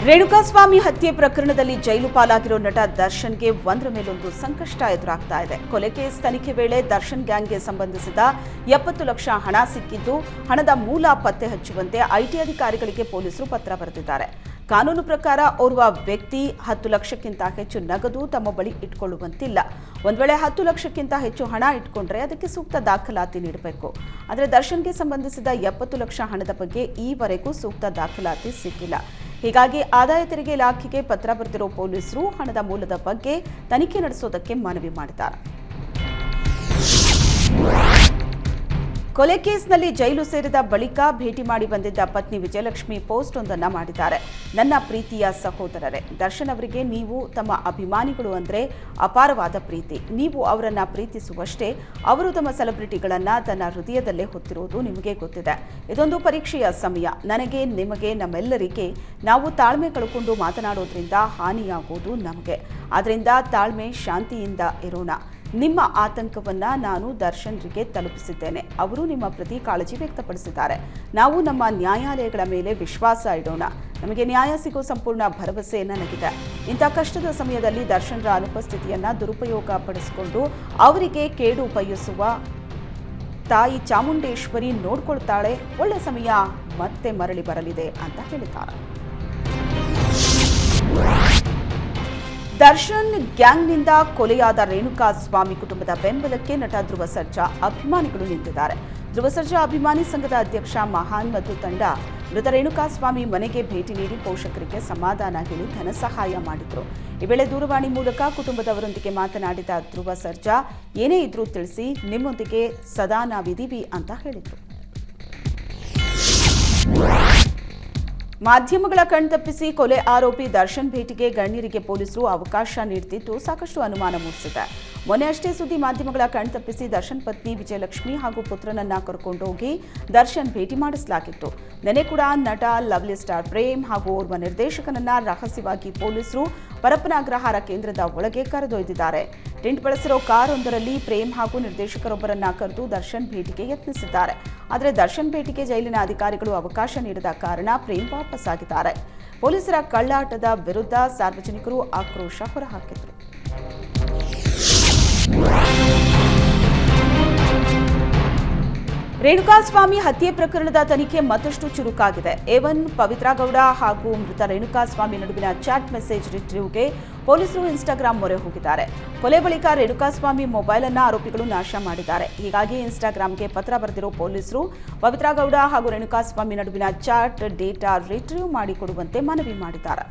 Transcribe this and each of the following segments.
ರೇಣುಕಾಸ್ವಾಮಿ ಹತ್ಯೆ ಪ್ರಕರಣದಲ್ಲಿ ಜೈಲು ಪಾಲಾಗಿರೋ ನಟ ದರ್ಶನ್ಗೆ ಒಂದರ ಮೇಲೊಂದು ಸಂಕಷ್ಟ ಎದುರಾಗ್ತಾ ಇದೆ. ಕೊಲೆ ಕೇಸ್ ತನಿಖೆ ವೇಳೆ ದರ್ಶನ್ ಗ್ಯಾಂಗ್ಗೆ ಸಂಬಂಧಿಸಿದ 70 ಲಕ್ಷ ಹಣ ಸಿಕ್ಕಿದ್ದು, ಹಣದ ಮೂಲ ಪತ್ತೆ ಹಚ್ಚುವಂತೆ ಐಟಿ ಅಧಿಕಾರಿಗಳಿಗೆ ಪೊಲೀಸರು ಪತ್ರ ಬರೆದಿದ್ದಾರೆ. ಕಾನೂನು ಪ್ರಕಾರ ಓರ್ವ ವ್ಯಕ್ತಿ 10 ಲಕ್ಷಕ್ಕಿಂತ ಹೆಚ್ಚು ನಗದು ತಮ್ಮ ಬಳಿ ಇಟ್ಕೊಳ್ಳುವಂತಿಲ್ಲ. ಒಂದು ವೇಳೆ 10 ಲಕ್ಷಕ್ಕಿಂತ ಹೆಚ್ಚು ಹಣ ಇಟ್ಕೊಂಡ್ರೆ ಅದಕ್ಕೆ ಸೂಕ್ತ ದಾಖಲಾತಿ ನೀಡಬೇಕು. ಆದರೆ ದರ್ಶನ್ಗೆ ಸಂಬಂಧಿಸಿದ 70 ಲಕ್ಷ ಹಣದ ಬಗ್ಗೆ ಈವರೆಗೂ ಸೂಕ್ತ ದಾಖಲಾತಿ ಸಿಕ್ಕಿಲ್ಲ. ಹೀಗಾಗಿ ಆದಾಯ ತೆರಿಗೆ ಇಲಾಖೆಗೆ ಪತ್ರ ಬರೆದಿರೋ ಪೊಲೀಸರು ಹಣದ ಮೂಲದ ಬಗ್ಗೆ ತನಿಖೆ ನಡೆಸೋದಕ್ಕೆ ಮನವಿ ಮಾಡಿದ್ದಾರೆ. ಕೊಲೆ ಕೇಸ್ನಲ್ಲಿ ಜೈಲು ಸೇರಿದ ಬಳಿಕ ಭೇಟಿ ಮಾಡಿ ಬಂದಿದ್ದ ಪತ್ನಿ ವಿಜಯಲಕ್ಷ್ಮಿ ಪೋಸ್ಟ್ ಒಂದನ್ನು ಮಾಡಿದ್ದಾರೆ. ನನ್ನ ಪ್ರೀತಿಯ ಸಹೋದರರೇ, ದರ್ಶನ್ ಅವರಿಗೆ ನೀವು ತಮ್ಮ ಅಭಿಮಾನಿಗಳು ಅಂದರೆ ಅಪಾರವಾದ ಪ್ರೀತಿ. ನೀವು ಅವರನ್ನು ಪ್ರೀತಿಸುವಷ್ಟೇ ಅವರು ತಮ್ಮ ಸೆಲೆಬ್ರಿಟಿಗಳನ್ನು ತನ್ನ ಹೃದಯದಲ್ಲೇ ಹೊತ್ತಿರುವುದು ನಿಮಗೆ ಗೊತ್ತಿದೆ. ಇದೊಂದು ಪರೀಕ್ಷೆಯ ಸಮಯ. ನನಗೆ, ನಿಮಗೆ, ನಮ್ಮೆಲ್ಲರಿಗೆ ನಾವು ತಾಳ್ಮೆ ಕಳ್ಕೊಂಡು ಮಾತನಾಡೋದ್ರಿಂದ ಹಾನಿಯಾಗೋದು ನಮಗೆ. ಆದ್ದರಿಂದ ತಾಳ್ಮೆ, ಶಾಂತಿಯಿಂದ ಇರೋಣ. ನಿಮ್ಮ ಆತಂಕವನ್ನು ನಾನು ದರ್ಶನ್ರಿಗೆ ತಲುಪಿಸಿದ್ದೇನೆ. ಅವರು ನಿಮ್ಮ ಪ್ರತಿ ಕಾಳಜಿ ವ್ಯಕ್ತಪಡಿಸಿದ್ದಾರೆ. ನಾವು ನಮ್ಮ ನ್ಯಾಯಾಲಯಗಳ ಮೇಲೆ ವಿಶ್ವಾಸ ಇಡೋಣ. ನಮಗೆ ನ್ಯಾಯ ಸಿಗೋ ಸಂಪೂರ್ಣ ಭರವಸೆ ನನಗಿದೆ. ಇಂಥ ಕಷ್ಟದ ಸಮಯದಲ್ಲಿ ದರ್ಶನ್ರ ಅನುಪಸ್ಥಿತಿಯನ್ನು ದುರುಪಯೋಗ ಪಡಿಸಿಕೊಂಡು ಅವರಿಗೆ ಕೇಡು ಬಯಸುವ ತಾಯಿ ಚಾಮುಂಡೇಶ್ವರಿ ನೋಡ್ಕೊಳ್ತಾಳೆ. ಒಳ್ಳೆ ಸಮಯ ಮತ್ತೆ ಮರಳಿ ಬರಲಿದೆ ಅಂತ ಹೇಳಿದ್ದಾರೆ. ದರ್ಶನ್ ಗ್ಯಾಂಗ್ನಿಂದ ಕೊಲೆಯಾದ ರೇಣುಕಾಸ್ವಾಮಿ ಕುಟುಂಬದ ಬೆಂಬಲಕ್ಕೆ ನಟ ಧ್ರುವ ಸರ್ಜಾ ಅಭಿಮಾನಿಗಳು ನಿಂತಿದ್ದಾರೆ. ಧ್ರುವ ಸರ್ಜಾ ಅಭಿಮಾನಿ ಸಂಘದ ಅಧ್ಯಕ್ಷ ಮಹಾನ್ ಮತ್ತು ತಂಡ ಮೃತ ರೇಣುಕಾಸ್ವಾಮಿ ಮನೆಗೆ ಭೇಟಿ ನೀಡಿ ಪೋಷಕರಿಗೆ ಸಮಾಧಾನ ಹೇಳಿ ಧನ ಸಹಾಯ ಮಾಡಿದ್ರು. ಈ ವೇಳೆ ದೂರವಾಣಿ ಮೂಲಕ ಕುಟುಂಬದವರೊಂದಿಗೆ ಮಾತನಾಡಿದ ಧ್ರುವ ಸರ್ಜಾ, ಏನೇ ಇದ್ರೂ ತಿಳಿಸಿ, ನಿಮ್ಮೊಂದಿಗೆ ಸದಾ ನಾವಿದ್ದೀವಿ ಅಂತ ಹೇಳಿದರು. ಮಾಧ್ಯಮಗಳ ಕಣ್ತಪ್ಪಿಸಿ ಕೊಲೆ ಆರೋಪಿ ದರ್ಶನ್ ಭೇಟಿಗೆ ಗಣ್ಯರಿಗೆ ಪೊಲೀಸರು ಅವಕಾಶ ನೀಡುತ್ತಿದ್ದು ಸಾಕಷ್ಟು ಅನುಮಾನ ಮೂಡಿಸಿದೆ. ಮೊನ್ನೆ ಅಷ್ಟೇ ಸುದ್ದಿ ಮಾಧ್ಯಮಗಳ ಕಣ್ತಪ್ಪಿಸಿ ದರ್ಶನ್ ಪತ್ನಿ ವಿಜಯಲಕ್ಷ್ಮಿ ಹಾಗೂ ಪುತ್ರನನ್ನ ಕರ್ಕೊಂಡೋಗಿ ದರ್ಶನ್ ಭೇಟಿ ಮಾಡಿಸಲಾಗಿತ್ತು. ನೆನೆ ಕೂಡ ನಟ ಲವ್ಲಿ ಸ್ಟಾರ್ ಪ್ರೇಮ್ ಹಾಗೂ ಓರ್ವ ನಿರ್ದೇಶಕನನ್ನ ರಹಸ್ಯವಾಗಿ ಪೊಲೀಸರು ಪರಪ್ಪನ ಅಗ್ರಹಾರ ಕೇಂದ್ರದ ಒಳಗೆ ಕರೆದೊಯ್ದಿದ್ದಾರೆ. ಟೆಂಟ್ ಬಳಸಿರೋ ಕಾರೊಂದರಲ್ಲಿ ಪ್ರೇಮ್ ಹಾಗೂ ನಿರ್ದೇಶಕರೊಬ್ಬರನ್ನ ಕರೆದು ದರ್ಶನ್ ಭೇಟಿಗೆ ಯತ್ನಿಸಿದ್ದಾರೆ. ಆದರೆ ದರ್ಶನ್ ಭೇಟಿಗೆ ಜೈಲಿನ ಅಧಿಕಾರಿಗಳು ಅವಕಾಶ ನೀಡದ ಕಾರಣ ಪ್ರೇಮ್ ವಾಪಸ್ಸಾಗಿದ್ದಾರೆ. ಪೊಲೀಸರ ಕಳ್ಳಾಟದ ವಿರುದ್ಧ ಸಾರ್ವಜನಿಕರು ಆಕ್ರೋಶ ಹೊರಹಾಕಿದರು. ರೇಣುಕಾಸ್ವಾಮಿ ಹತ್ಯೆ ಪ್ರಕರಣದ ತನಿಖೆ ಮತ್ತಷ್ಟು ಚುರುಕಾಗಿದೆ. A1 ಪವಿತ್ರ ಗೌಡ ಹಾಗೂ ಮೃತ ರೇಣುಕಾಸ್ವಾಮಿ ನಡುವಿನ ಚಾಟ್ ಮೆಸೇಜ್ ರಿಟ್ರೀವ್ಗೆ ಪೊಲೀಸರು ಇನ್ಸ್ಟಾಗ್ರಾಂ ಮೊರೆ ಹೋಗಿದ್ದಾರೆ. ಕೊಲೆ ಬಳಿಕ ರೇಣುಕಾಸ್ವಾಮಿ ಮೊಬೈಲ್ ಅನ್ನು ಆರೋಪಿಗಳು ನಾಶ ಮಾಡಿದ್ದಾರೆ. ಹೀಗಾಗಿ ಇನ್ಸ್ಟಾಗ್ರಾಂಗೆ ಪತ್ರ ಬರೆದಿರೋ ಪೊಲೀಸರು ಪವಿತ್ರ ಗೌಡ ಹಾಗೂ ರೇಣುಕಾಸ್ವಾಮಿ ನಡುವಿನ ಚಾಟ್ ಡೇಟಾ ರಿಟ್ರೀವ್ ಮಾಡಿಕೊಡುವಂತೆ ಮನವಿ ಮಾಡಿದ್ದಾರೆ.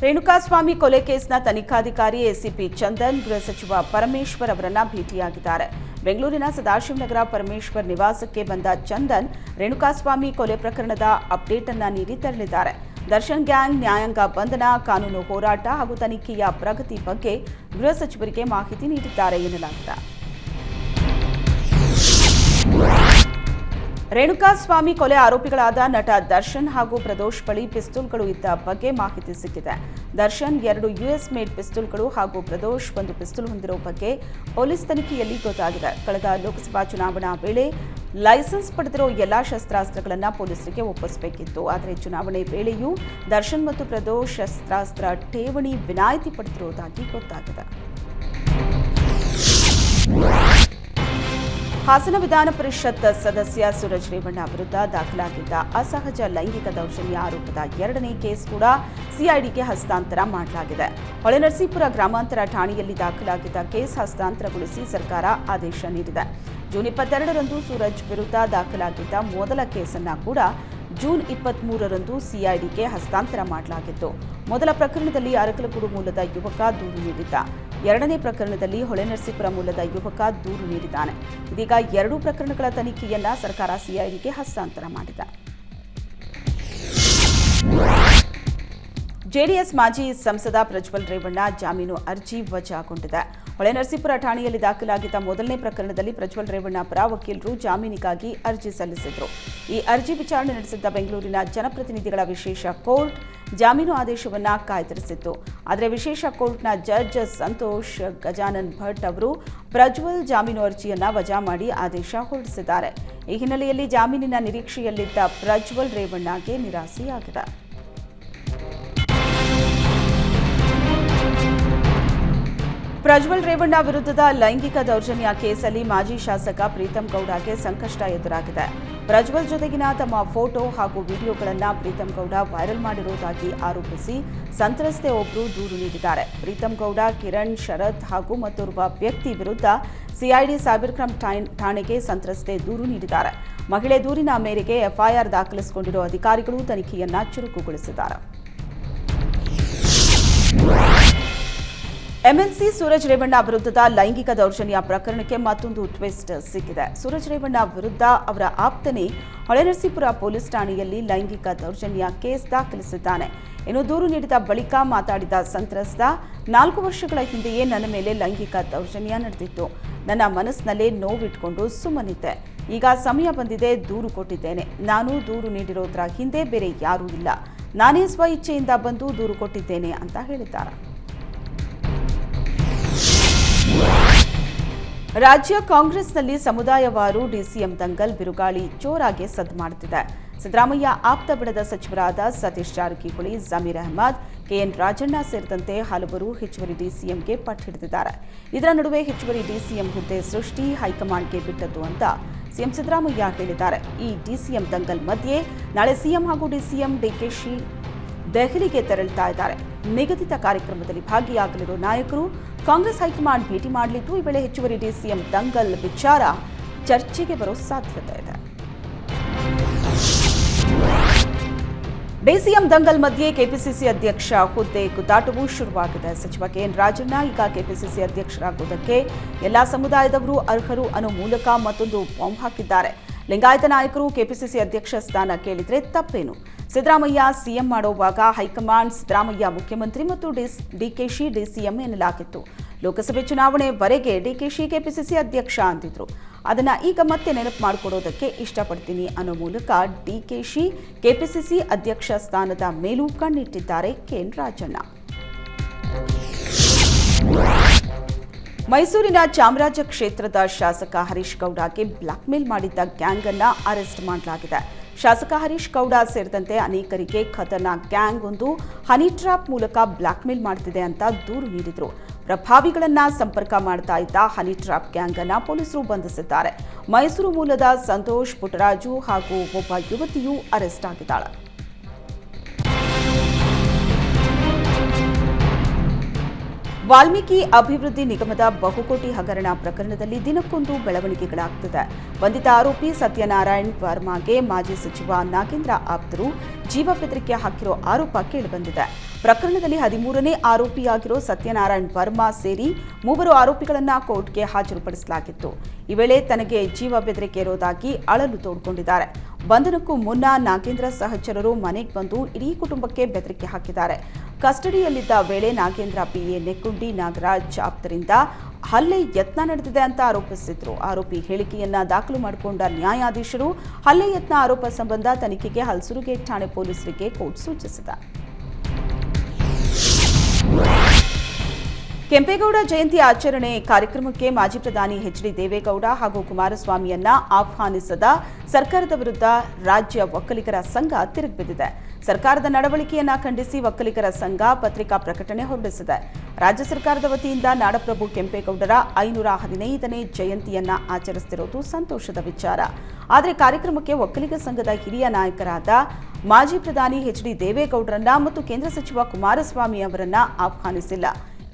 ರೇಣುಕಾಸ್ವಾಮಿ ಕೊಲೆ ಕೇಸ್ನ ತನಿಖಾಧಿಕಾರಿ ಎಸಿಪಿ ಚಂದನ್ ಗೃಹ ಸಚಿವ ಪರಮೇಶ್ವರ್ ಅವರನ್ನ ಭೇಟಿಯಾಗಿದ್ದಾರೆ. ಬೆಂಗಳೂರಿನ ಸದಾಶಿವನಗರ ಪರಮೇಶ್ವರ್ ನಿವಾಸಕ್ಕೆ ಬಂದ ಚಂದನ್ ರೇಣುಕಾಸ್ವಾಮಿ ಕೊಲೆ ಪ್ರಕರಣದ ಅಪ್ಡೇಟ್ ಅನ್ನ ನೀಡಿ ತೆರಳಿದ್ದಾರೆ. ದರ್ಶನ್ ಗ್ಯಾಂಗ್ ನ್ಯಾಯಾಂಗ ಬಂಧನ, ಕಾನೂನು ಹೋರಾಟ ಹಾಗೂ ತನಿಖೆಯ ಪ್ರಗತಿ ಬಗ್ಗೆ ಗೃಹ ಸಚಿವರಿಗೆ ಮಾಹಿತಿ ನೀಡಿದ್ದಾರೆ ಎನ್ನಲಾಗಿದೆ. ರೇಣುಕಾಸ್ವಾಮಿ ಕೊಲೆ ಆರೋಪಿಗಳಾದ ನಟ ದರ್ಶನ್ ಹಾಗೂ ಪ್ರದೋಷ್ ಬಳಿ ಪಿಸ್ತೂಲ್ಗಳು ಇದ್ದ ಬಗ್ಗೆ ಮಾಹಿತಿ ಸಿಕ್ಕಿದೆ. ದರ್ಶನ್ 2 US ಮೇಡ್ ಪಿಸ್ತೂಲ್ಗಳು ಹಾಗೂ ಪ್ರದೋಷ್ 1 ಪಿಸ್ತೂಲ್ ಹೊಂದಿರೋ ಬಗ್ಗೆ ಪೊಲೀಸ್ ತನಿಖೆಯಲ್ಲಿ ಗೊತ್ತಾಗಿದೆ. ಕಳೆದ ಲೋಕಸಭಾ ಚುನಾವಣಾ ವೇಳೆ ಲೈಸೆನ್ಸ್ ಪಡೆದಿರೋ ಎಲ್ಲಾ ಶಸ್ತ್ರಾಸ್ತ್ರಗಳನ್ನು ಪೊಲೀಸರಿಗೆ ಒಪ್ಪಿಸಬೇಕಿತ್ತು. ಆದರೆ ಚುನಾವಣೆ ವೇಳೆಯೂ ದರ್ಶನ್ ಮತ್ತು ಪ್ರದೋಷ್ ಶಸ್ತ್ರಾಸ್ತ್ರ ಠೇವಣಿ ವಿನಾಯಿತಿ ಪಡೆದಿರುವುದಾಗಿ ಗೊತ್ತಾಗಿದೆ. ಹಾಸನ ವಿಧಾನ ಪರಿಷತ್ ಸದಸ್ಯ ಸೂರಜ್ ರೇವಣ್ಣ ವಿರುದ್ಧ ದಾಖಲಾಗಿದ್ದ ಅಸಹಜ ಲೈಂಗಿಕ ದೌರ್ಜನ್ಯ ಆರೋಪದ 2ನೇ ಕೇಸ್ ಕೂಡ ಸಿಐಡಿಗೆ ಹಸ್ತಾಂತರ ಮಾಡಲಾಗಿದೆ. ಹೊಳೆನರಸೀಪುರ ಗ್ರಾಮಾಂತರ ಠಾಣೆಯಲ್ಲಿ ದಾಖಲಾಗಿದ್ದ ಕೇಸ್ ಹಸ್ತಾಂತರಗೊಳಿಸಿ ಸರ್ಕಾರ ಆದೇಶ ನೀಡಿದೆ. ಜೂನ್ 22ರಂದು ಸೂರಜ್ ವಿರುದ್ಧ ದಾಖಲಾಗಿದ್ದ ಮೊದಲ ಕೇಸನ್ನು ಕೂಡ ಜೂನ್ 23ರಂದು ಸಿಐಡಿಗೆ ಹಸ್ತಾಂತರ ಮಾಡಲಾಗಿತ್ತು. ಮೊದಲ ಪ್ರಕರಣದಲ್ಲಿ ಅರಕಲಗೂಡು ಮೂಲದ ಯುವಕ ದೂರು ನೀಡಿದ್ದ. 2ನೇ ಪ್ರಕರಣದಲ್ಲಿ ಹೊಳೆನರಸೀಪುರ ಮೂಲದ ಯುವಕ ದೂರು ನೀಡಿದ್ದಾನೆ. ಇದೀಗ 2 ಪ್ರಕರಣಗಳ ತನಿಖೆಯನ್ನ ಸರ್ಕಾರ ಸಿಐಡಿಗೆ ಹಸ್ತಾಂತರ ಮಾಡಿದೆ. ಜೆಡಿಎಸ್ ಮಾಜಿ ಸಂಸದ ಪ್ರಜ್ವಲ್ ರೇವಣ್ಣ ಜಾಮೀನು ಅರ್ಜಿ ವಜಾಗೊಂಡಿದೆ. ಹೊಳೆನರಸೀಪುರ ಠಾಣೆಯಲ್ಲಿ ದಾಖಲಾಗಿದ್ದ ಮೊದಲನೇ ಪ್ರಕರಣದಲ್ಲಿ ಪ್ರಜ್ವಲ್ ರೇವಣ್ಣ ಪರ ವಕೀಲರು ಜಾಮೀನಿಗಾಗಿ ಅರ್ಜಿ ಸಲ್ಲಿಸಿದರು. ಈ ಅರ್ಜಿ ವಿಚಾರಣೆ ನಡೆಸಿದ್ದ ಬೆಂಗಳೂರಿನ ಜನಪ್ರತಿನಿಧಿಗಳ ವಿಶೇಷ ಕೋರ್ಟ್ ಜಾಮೀನು ಆದೇಶವನ್ನು ಕಾಯ್ದಿರಿಸಿತ್ತು. ಆದರೆ ವಿಶೇಷ ಕೋರ್ಟ್ನ ಜಡ್ಜ್ ಸಂತೋಷ್ ಗಜಾನನ್ ಭಟ್ ಅವರು ಪ್ರಜ್ವಲ್ ಜಾಮೀನು ಅರ್ಜಿಯನ್ನು ವಜಾ ಮಾಡಿ ಆದೇಶ ಹೊರಡಿಸಿದ್ದಾರೆ. ಈ ಹಿನ್ನೆಲೆಯಲ್ಲಿ ಜಾಮೀನಿನ ನಿರೀಕ್ಷೆಯಲ್ಲಿದ್ದ ಪ್ರಜ್ವಲ್ ರೇವಣ್ಣಗೆ ನಿರಾಸೆಯಾಗಿದೆ. ಪ್ರಜ್ವಲ್ ರೇವಣ್ಣ ವಿರುದ್ಧದ ಲೈಂಗಿಕ ದೌರ್ಜನ್ಯ ಕೇಸಲ್ಲಿ ಮಾಜಿ ಶಾಸಕ ಪ್ರೀತಂ ಗೌಡಗೆ ಸಂಕಷ್ಟ ಎದುರಾಗಿದೆ. ಪ್ರಜ್ವಲ್ ಜೊತೆಗಿನ ತಮ್ಮ ಫೋಟೋ ಹಾಗೂ ವಿಡಿಯೋಗಳನ್ನು ಪ್ರೀತಂ ಗೌಡ ವೈರಲ್ ಮಾಡಿರುವುದಾಗಿ ಆರೋಪಿಸಿ ಸಂತ್ರಸ್ತೆ ಒಬ್ಬರು ದೂರು ನೀಡಿದ್ದಾರೆ. ಪ್ರೀತಂ ಗೌಡ, ಕಿರಣ್, ಶರತ್ ಹಾಗೂ ಮತ್ತೋರ್ವ ವ್ಯಕ್ತಿ ವಿರುದ್ಧ ಸಿಐಡಿ ಸೈಬರ್ ಕ್ರೈಂ ಠಾಣೆಗೆ ಸಂತ್ರಸ್ತೆ ದೂರು ನೀಡಿದ್ದಾರೆ. ಮಹಿಳೆ ದೂರಿನ ಮೇರೆಗೆ ಎಫ್ಐಆರ್ ದಾಖಲಿಸಿಕೊಂಡಿರುವ ಅಧಿಕಾರಿಗಳು ತನಿಖೆಯನ್ನ ಚುರುಕುಗೊಳಿಸಿದ್ದಾರೆ. ಎಂಎಲ್ಸಿ ಸೂರಜ್ ರೇವಣ್ಣ ವಿರುದ್ಧದ ಲೈಂಗಿಕ ದೌರ್ಜನ್ಯ ಪ್ರಕರಣಕ್ಕೆ ಮತ್ತೊಂದು ಟ್ವಿಸ್ಟ್ ಸಿಕ್ಕಿದೆ. ಸೂರಜ್ ರೇವಣ್ಣ ವಿರುದ್ಧ ಅವರ ಆಪ್ತನೇ ಹೊಳೆನರಸೀಪುರ ಪೊಲೀಸ್ ಠಾಣೆಯಲ್ಲಿ ಲೈಂಗಿಕ ದೌರ್ಜನ್ಯ ಕೇಸ್ ದಾಖಲಿಸಿದ್ದಾನೆ. ಇನ್ನು ದೂರು ನೀಡಿದ ಬಳಿಕ ಮಾತಾಡಿದ ಸಂತ್ರಸ್ತ, 4 ವರ್ಷಗಳ ಹಿಂದೆಯೇ ನನ್ನ ಮೇಲೆ ಲೈಂಗಿಕ ದೌರ್ಜನ್ಯ ನಡೆದಿತ್ತು. ನನ್ನ ಮನಸ್ಸಿನಲ್ಲೇ ನೋವಿಟ್ಕೊಂಡು ಸುಮ್ಮನಿದ್ದೆ. ಈಗ ಸಮಯ ಬಂದಿದೆ, ದೂರು ಕೊಟ್ಟಿದ್ದೇನೆ. ನಾನು ದೂರು ನೀಡಿರೋದ್ರ ಹಿಂದೆ ಬೇರೆ ಯಾರೂ ಇಲ್ಲ. ನಾನೇ ಸ್ವ ಇಚ್ಛೆಯಿಂದ ಬಂದು ದೂರು ಕೊಟ್ಟಿದ್ದೇನೆ ಅಂತ ಹೇಳಿದ್ದಾರೆ. ರಾಜ್ಯ ಕಾಂಗ್ರೆಸ್ನಲ್ಲಿ ಸಮುದಾಯವಾರು ಡಿಸಿಎಂ ದಂಗಲ್ ಬಿರುಗಾಳಿ ಜೋರಾಗಿ ಸದ್ದು ಮಾಡುತ್ತಿದೆ. ಸಿದ್ದರಾಮಯ್ಯ ಆಪ್ತ ಬಣದ ಸಚಿವರಾದ ಸತೀಶ್ ಜಾರಕಿಹೊಳಿ, ಜಮೀರ್ ಅಹಮದ್, ಕೆಎನ್ ರಾಜಣ್ಣ ಸೇರಿದಂತೆ ಹಲವರು ಹೆಚ್ಚುವರಿ ಡಿಸಿಎಂಗೆ ಪಟ್ಟು ಹಿಡಿದಿದ್ದಾರೆ. ಇದರ ನಡುವೆ ಹೆಚ್ಚುವರಿ ಡಿಸಿಎಂ ಹುದ್ದೆ ಸೃಷ್ಟಿ ಹೈಕಮಾಂಡ್ಗೆ ಬಿಟ್ಟದ್ದು ಅಂತ ಸಿಎಂ ಸಿದ್ದರಾಮಯ್ಯ ಹೇಳಿದ್ದಾರೆ. ಈ ಡಿಸಿಎಂ ದಂಗಲ್ ಮಧ್ಯೆ ನಾಳೆ ಸಿಎಂ ಹಾಗೂ ಡಿಸಿಎಂ ಡಿಕೆಶಿ ದೆಹಲಿಗೆ ತೆರಳುತ್ತಾ ಇದ್ದಾರೆ. ನಿಗದಿತ ಕಾರ್ಯಕ್ರಮದಲ್ಲಿ ಭಾಗಿಯಾಗಲಿರುವ ನಾಯಕರು ಕಾಂಗ್ರೆಸ್ ಹೈಕಮಾಂಡ್ ಭೇಟಿ ಮಾಡಲಿದ್ದು, ಈ ವೇಳೆ ಹೆಚ್ಚುವರಿ ಡಿಸಿಎಂ ದಂಗಲ್ ವಿಚಾರ ಚರ್ಚೆಗೆ ಬರೋ ಸಾಧ್ಯತೆ ಇದೆ. ಡಿಸಿಎಂ ದಂಗಲ್ ಮಧ್ಯೆ ಕೆಪಿಸಿಸಿ ಅಧ್ಯಕ್ಷ ಹುದ್ದೆ ಗುದ್ದಾಟವೂ ಶುರುವಾಗಿದೆ. ಸಚಿವ ಕೆಎನ್ ರಾಜಣ್ಣ ಈಗ ಕೆಪಿಸಿಸಿ ಅಧ್ಯಕ್ಷರಾಗುವುದಕ್ಕೆ ಎಲ್ಲಾ ಸಮುದಾಯದವರು ಅರ್ಹರು ಅನ್ನೋ ಮೂಲಕ ಮತ್ತೊಂದು ಬಾಂಬ್ ಹಾಕಿದ್ದಾರೆ. ಲಿಂಗಾಯತ ನಾಯಕರು ಕೆಪಿಸಿಸಿ ಅಧ್ಯಕ್ಷ ಸ್ಥಾನ ಕೇಳಿದ್ರೆ ತಪ್ಪೇನು? ಸಿದ್ದರಾಮಯ್ಯ ಸಿಎಂ ಮಾಡುವಾಗ ಹೈಕಮಾಂಡ್ ಸಿದ್ದರಾಮಯ್ಯ ಮುಖ್ಯಮಂತ್ರಿ ಮತ್ತು ಡಿಕೆಶಿ ಡಿಸಿಎಂ ಎನ್ನಲಾಗಿತ್ತು. ಲೋಕಸಭೆ ಚುನಾವಣೆವರೆಗೆ ಡಿಕೆಶಿ ಕೆಪಿಸಿಸಿ ಅಧ್ಯಕ್ಷ ಅಂತಿದ್ರು. ಅದನ್ನ ಈಗ ಮತ್ತೆ ನೆನಪು ಮಾಡಿಕೊಡೋದಕ್ಕೆ ಇಷ್ಟಪಡ್ತೀನಿ ಅನ್ನೋ ಮೂಲಕ ಡಿಕೆಶಿ ಕೆಪಿಸಿಸಿ ಅಧ್ಯಕ್ಷ ಸ್ಥಾನದ ಮೇಲೂ ಕಣ್ಣಿಟ್ಟಿದ್ದಾರೆ ಕೆಎನ್ ರಾಜಣ್ಣ. ಮೈಸೂರಿನ ಚಾಮರಾಜ ಕ್ಷೇತ್ರದ ಶಾಸಕ ಹರೀಶ್ ಗೌಡಗೆ ಬ್ಲಾಕ್ಮೇಲ್ ಮಾಡಿದ್ದ ಗ್ಯಾಂಗ್ ಅನ್ನ ಅರೆಸ್ಟ್ ಮಾಡಲಾಗಿದೆ. ಶಾಸಕ ಹರೀಶ್ ಗೌಡ ಸೇರಿದಂತೆ ಅನೇಕರಿಗೆ ಖತರ್ನಾಕ್ ಗ್ಯಾಂಗ್ ಒಂದು ಹನಿ ಟ್ರಾಪ್ ಮೂಲಕ ಬ್ಲಾಕ್ಮೇಲ್ ಮಾಡ್ತಿದೆ ಅಂತ ದೂರು ನೀಡಿದ್ರು. ಪ್ರಭಾವಿಗಳನ್ನ ಸಂಪರ್ಕ ಮಾಡ್ತಾ ಇದ್ದ ಹನಿ ಟ್ರಾಪ್ ಗ್ಯಾಂಗ್ ಅನ್ನ ಪೊಲೀಸರು ಬಂಧಿಸಿದ್ದಾರೆ. ಮೈಸೂರು ಮೂಲದ ಸಂತೋಷ್, ಪುಟ್ಟರಾಜು ಹಾಗೂ ಒಬ್ಬ ಯುವತಿಯೂ ಅರೆಸ್ಟ್ ಆಗಿದ್ದಾಳೆ. ವಾಲ್ಮೀಕಿ ಅಭಿವೃದ್ಧಿ ನಿಗಮದ ಬಹುಕೋಟಿ ಹಗರಣ ಪ್ರಕರಣದಲ್ಲಿ ದಿನಕ್ಕೊಂದು ಬೆಳವಣಿಗೆಗಳಾಗುತ್ತಿದೆ. ಬಂಧಿತ ಆರೋಪಿ ಸತ್ಯನಾರಾಯಣ್ ವರ್ಮಾಗೆ ಮಾಜಿ ಸಚಿವ ನಾಗೇಂದ್ರ ಆಪ್ತರು ಜೀವ ಬೆದರಿಕೆ ಹಾಕಿರೋ ಆರೋಪ ಕೇಳಿಬಂದಿದೆ. ಪ್ರಕರಣದಲ್ಲಿ 13ನೇ ಆರೋಪಿಯಾಗಿರೋ ಸತ್ಯನಾರಾಯಣ್ ವರ್ಮಾ ಸೇರಿ 3 ಆರೋಪಿಗಳನ್ನು ಕೋರ್ಟ್ಗೆ ಹಾಜರುಪಡಿಸಲಾಗಿತ್ತು. ಈ ವೇಳೆ ತನಗೆ ಜೀವ ಬೆದರಿಕೆ ಇರೋದಾಗಿ ಅಳಲು ತೋಡಿಕೊಂಡಿದ್ದಾರೆ. ಬಂಧನಕ್ಕೂ ಮುನ್ನ ನಾಗೇಂದ್ರ ಸಹಚರರು ಮನೆಗೆ ಬಂದು ಇಡೀ ಕುಟುಂಬಕ್ಕೆ ಬೆದರಿಕೆ ಹಾಕಿದ್ದಾರೆ. ಕಸ್ಟಡಿಯಲ್ಲಿದ್ದ ವೇಳೆ ನಾಗೇಂದ್ರ ಪಿಎ ನೆಕ್ಕುಂಡಿ ನಾಗರಾಜ್ ಆಪ್ತರಿಂದ ಹಲ್ಲೆ ಯತ್ನ ನಡೆದಿದೆ ಅಂತ ಆರೋಪಿಸಿದ್ರು. ಆರೋಪಿ ಹೇಳಿಕೆಯನ್ನ ದಾಖಲು ಮಾಡಿಕೊಂಡ ನ್ಯಾಯಾಧೀಶರು ಹಲ್ಲೆ ಯತ್ನ ಆರೋಪ ಸಂಬಂಧ ತನಿಖೆಗೆ ಹಲಸೂರುಗೇಟ್ ಠಾಣೆ ಪೊಲೀಸರಿಗೆ ಕೋರ್ಟ್ ಸೂಚಿಸಿದೆ. ಕೆಂಪೇಗೌಡ ಜಯಂತಿ ಆಚರಣೆ ಕಾರ್ಯಕ್ರಮಕ್ಕೆ ಮಾಜಿ ಪ್ರಧಾನಿ ಎಚ್ಡಿ ದೇವೇಗೌಡ ಹಾಗೂ ಕುಮಾರಸ್ವಾಮಿಯನ್ನ ಆಹ್ವಾನಿಸದ ಸರ್ಕಾರದ ವಿರುದ್ಧ ರಾಜ್ಯ ಒಕ್ಕಲಿಗರ ಸಂಘ ತಿರುಗಿಬಿದ್ದಿದೆ. ಸರ್ಕಾರದ ನಡವಳಿಕೆಯನ್ನ ಖಂಡಿಸಿ ಒಕ್ಕಲಿಗರ ಸಂಘ ಪತ್ರಿಕಾ ಪ್ರಕಟಣೆ ಹೊರಡಿಸಿದೆ. ರಾಜ್ಯ ಸರ್ಕಾರದ ವತಿಯಿಂದ ನಾಡಪ್ರಭು ಕೆಂಪೇಗೌಡರ 515ನೇ ಜಯಂತಿಯನ್ನ ಆಚರಿಸುತ್ತಿರುವುದು ಸಂತೋಷದ ವಿಚಾರ. ಆದರೆ ಕಾರ್ಯಕ್ರಮಕ್ಕೆ ಒಕ್ಕಲಿಗ ಸಂಘದ ಹಿರಿಯ ನಾಯಕರಾದ ಮಾಜಿ ಪ್ರಧಾನಿ ಎಚ್ಡಿ ದೇವೇಗೌಡರನ್ನ ಮತ್ತು ಕೇಂದ್ರ ಸಚಿವ ಕುಮಾರಸ್ವಾಮಿ ಅವರನ್ನ ಆಹ್ವಾನಿಸಿಲ್ಲ.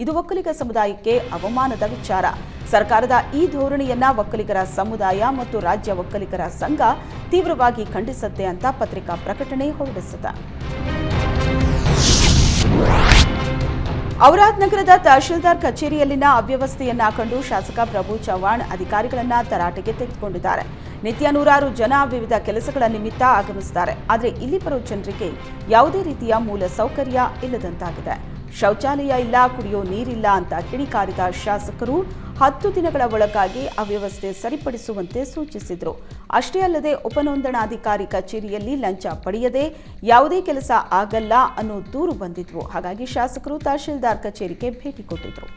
ಇದು ಒಕ್ಕಲಿಗ ಸಮುದಾಯಕ್ಕೆ ಅವಮಾನದ ವಿಚಾರ. ಸರ್ಕಾರದ ಈ ಧೋರಣೆಯನ್ನ ಒಕ್ಕಲಿಗರ ಸಮುದಾಯ ಮತ್ತು ರಾಜ್ಯ ಒಕ್ಕಲಿಗರ ಸಂಘ ತೀವ್ರವಾಗಿ ಖಂಡಿಸುತ್ತೆ ಅಂತ ಪತ್ರಿಕಾ ಪ್ರಕಟಣೆ ಹೊರಡಿಸಿದೆ. ಔರಾದ್ ನಗರದ ತಹಶೀಲ್ದಾರ್ ಕಚೇರಿಯಲ್ಲಿನ ಅವ್ಯವಸ್ಥೆಯನ್ನ ಕಂಡು ಶಾಸಕ ಪ್ರಭು ಚವ್ಹಾಣ್ ಅಧಿಕಾರಿಗಳನ್ನ ತರಾಟೆಗೆ ತೆಗೆದುಕೊಂಡಿದ್ದಾರೆ. ನಿತ್ಯ ನೂರಾರು ಜನ ವಿವಿಧ ಕೆಲಸಗಳ ನಿಮಿತ್ತ ಆಗಮಿಸುತ್ತಾರೆ. ಆದರೆ ಇಲ್ಲಿ ಬರೋ ಜನರಿಗೆ ಯಾವುದೇ ರೀತಿಯ ಮೂಲ ಸೌಕರ್ಯ ಇಲ್ಲದಂತಾಗಿದೆ. ಶೌಚಾಲಯ ಇಲ್ಲ, ಕುಡಿಯೋ ನೀರಿಲ್ಲ ಅಂತ ಕಿಡಿಕಾರಿದ ಶಾಸಕರು 10 ದಿನಗಳ ಒಳಗಾಗಿ ಅವ್ಯವಸ್ಥೆ ಸರಿಪಡಿಸುವಂತೆ ಸೂಚಿಸಿದರು. ಅಷ್ಟೇ ಅಲ್ಲದೆ ಉಪನೋಂದಣಾಧಿಕಾರಿ ಕಚೇರಿಯಲ್ಲಿ ಲಂಚ ಪಡೆಯದೆ ಯಾವುದೇ ಕೆಲಸ ಆಗಲ್ಲ ಅನ್ನೋ ದೂರು ಬಂದಿದ್ವು. ಹಾಗಾಗಿ ಶಾಸಕರು ತಹಶೀಲ್ದಾರ್ ಕಚೇರಿಗೆ ಭೇಟಿ ಕೊಟ್ಟಿದ್ರು.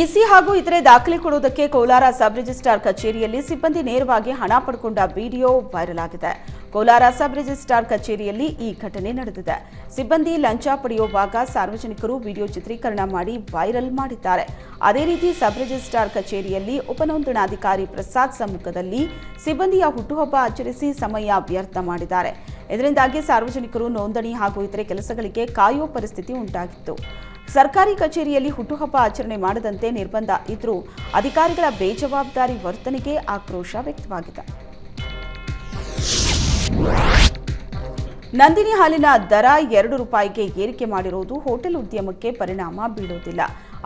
ಇಸಿ ಹಾಗೂ ಇತರೆ ದಾಖಲೆ ಕೊಡುವುದಕ್ಕೆ ಕೋಲಾರ ಸಬ್ ರಿಜಿಸ್ಟ್ರಾರ್ ಕಚೇರಿಯಲ್ಲಿ ಸಿಬ್ಬಂದಿ ನೇರವಾಗಿ ಹಣ ಪಡ್ಕೊಂಡ ವಿಡಿಯೋ ವೈರಲ್ ಆಗಿದೆ. ಕೋಲಾರ ಸಬ್ ರಿಜಿಸ್ಟ್ರಾರ್ ಕಚೇರಿಯಲ್ಲಿ ಈ ಘಟನೆ ನಡೆದಿದೆ. ಸಿಬ್ಬಂದಿ ಲಂಚ ಪಡೆಯುವಾಗ ಸಾರ್ವಜನಿಕರು ವಿಡಿಯೋ ಚಿತ್ರೀಕರಣ ಮಾಡಿ ವೈರಲ್ ಮಾಡಿದ್ದಾರೆ. ಅದೇ ರೀತಿ ಸಬ್ ರಿಜಿಸ್ಟ್ರಾರ್ ಕಚೇರಿಯಲ್ಲಿ ಉಪನೋಂದಣಾಧಿಕಾರಿ ಪ್ರಸಾದ್ ಸಮ್ಮುಖದಲ್ಲಿ ಸಿಬ್ಬಂದಿಯ ಹುಟ್ಟುಹಬ್ಬ ಆಚರಿಸಿ ಸಮಯ ವ್ಯರ್ಥ ಮಾಡಿದ್ದಾರೆ. ಇದರಿಂದಾಗಿ ಸಾರ್ವಜನಿಕರು ನೋಂದಣಿ ಹಾಗೂ ಇತರೆ ಕೆಲಸಗಳಿಗೆ ಕಾಯುವ ಪರಿಸ್ಥಿತಿ ಉಂಟಾಗಿತ್ತು. ಸರ್ಕಾರಿ ಕಚೇರಿಯಲ್ಲಿ ಹುಟ್ಟುಹಬ್ಬ ಆಚರಣೆ ಮಾಡದಂತೆ ನಿರ್ಬಂಧ ಇದ್ರೂ ಅಧಿಕಾರಿಗಳ ಬೇಜವಾಬ್ದಾರಿ ವರ್ತನೆಗೆ ಆಕ್ರೋಶ ವ್ಯಕ್ತವಾಗಿದೆ. ನಂದಿನಿ ಹಾಲಿನ ದರ ₹2 ಏರಿಕೆ ಮಾಡಿರುವುದು ಹೋಟೆಲ್ ಉದ್ಯಮಕ್ಕೆ ಪರಿಣಾಮ ಬೀಳುವುದಿಲ್ಲ.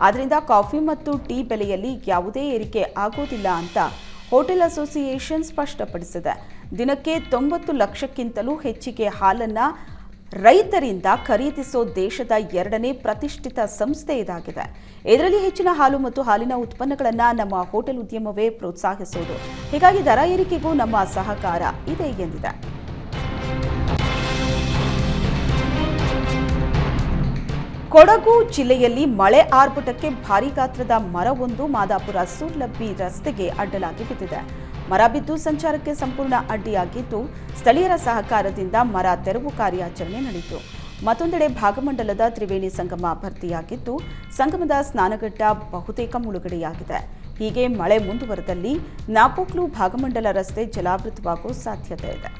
ಆದ್ದರಿಂದ ಕಾಫಿ ಮತ್ತು ಟೀ ಬೆಲೆಯಲ್ಲಿ ಯಾವುದೇ ಏರಿಕೆ ಆಗುವುದಿಲ್ಲ ಅಂತ ಹೋಟೆಲ್ ಅಸೋಸಿಯೇಷನ್ ಸ್ಪಷ್ಟಪಡಿಸಿದೆ. ದಿನಕ್ಕೆ 90 ಲಕ್ಷಕ್ಕಿಂತಲೂ ಹೆಚ್ಚಿಗೆ ಹಾಲನ್ನು ರೈತರಿಂದ ಖರೀದಿಸೋ ದೇಶದ 2ನೇ ಪ್ರತಿಷ್ಠಿತ ಸಂಸ್ಥೆ ಇದಾಗಿದೆ. ಇದರಲ್ಲಿ ಹೆಚ್ಚಿನ ಹಾಲು ಮತ್ತು ಹಾಲಿನ ಉತ್ಪನ್ನಗಳನ್ನು ನಮ್ಮ ಹೋಟೆಲ್ ಉದ್ಯಮವೇ ಪ್ರೋತ್ಸಾಹಿಸುವುದು. ಹೀಗಾಗಿ ದರ ಏರಿಕೆಗೂ ನಮ್ಮ ಸಹಕಾರ ಇದೆ ಎಂದಿದೆ. ಕೊಡಗು ಜಿಲ್ಲೆಯಲ್ಲಿ ಮಳೆ ಆರ್ಭಟಕ್ಕೆ ಭಾರೀ ಗಾತ್ರದ ಮರವೊಂದು ಮಾದಾಪುರ ಸೂರ್ಲಬ್ಬಿ ರಸ್ತೆಗೆ ಅಡ್ಡಲಾಗಿ ಬಿದ್ದಿದೆ. ಮರ ಬಿದ್ದು ಸಂಚಾರಕ್ಕೆ ಸಂಪೂರ್ಣ ಅಡ್ಡಿಯಾಗಿದ್ದು, ಸ್ಥಳೀಯರ ಸಹಕಾರದಿಂದ ಮರ ತೆರವು ಕಾರ್ಯಾಚರಣೆ ನಡೆಯಿತು. ಮತ್ತೊಂದೆಡೆ ಭಾಗಮಂಡಲದ ತ್ರಿವೇಣಿ ಸಂಗಮ ಭರ್ತಿಯಾಗಿದ್ದು, ಸಂಗಮದ ಸ್ನಾನಘಟ್ಟ ಬಹುತೇಕ ಮುಳುಗಡೆಯಾಗಿದೆ. ಹೀಗೆ ಮಳೆ ಮುಂದುವರೆದಲ್ಲಿ ನಾಪೋಕ್ಲು ಭಾಗಮಂಡಲ ರಸ್ತೆ ಜಲಾವೃತವಾಗುವ ಸಾಧ್ಯತೆ ಇದೆ.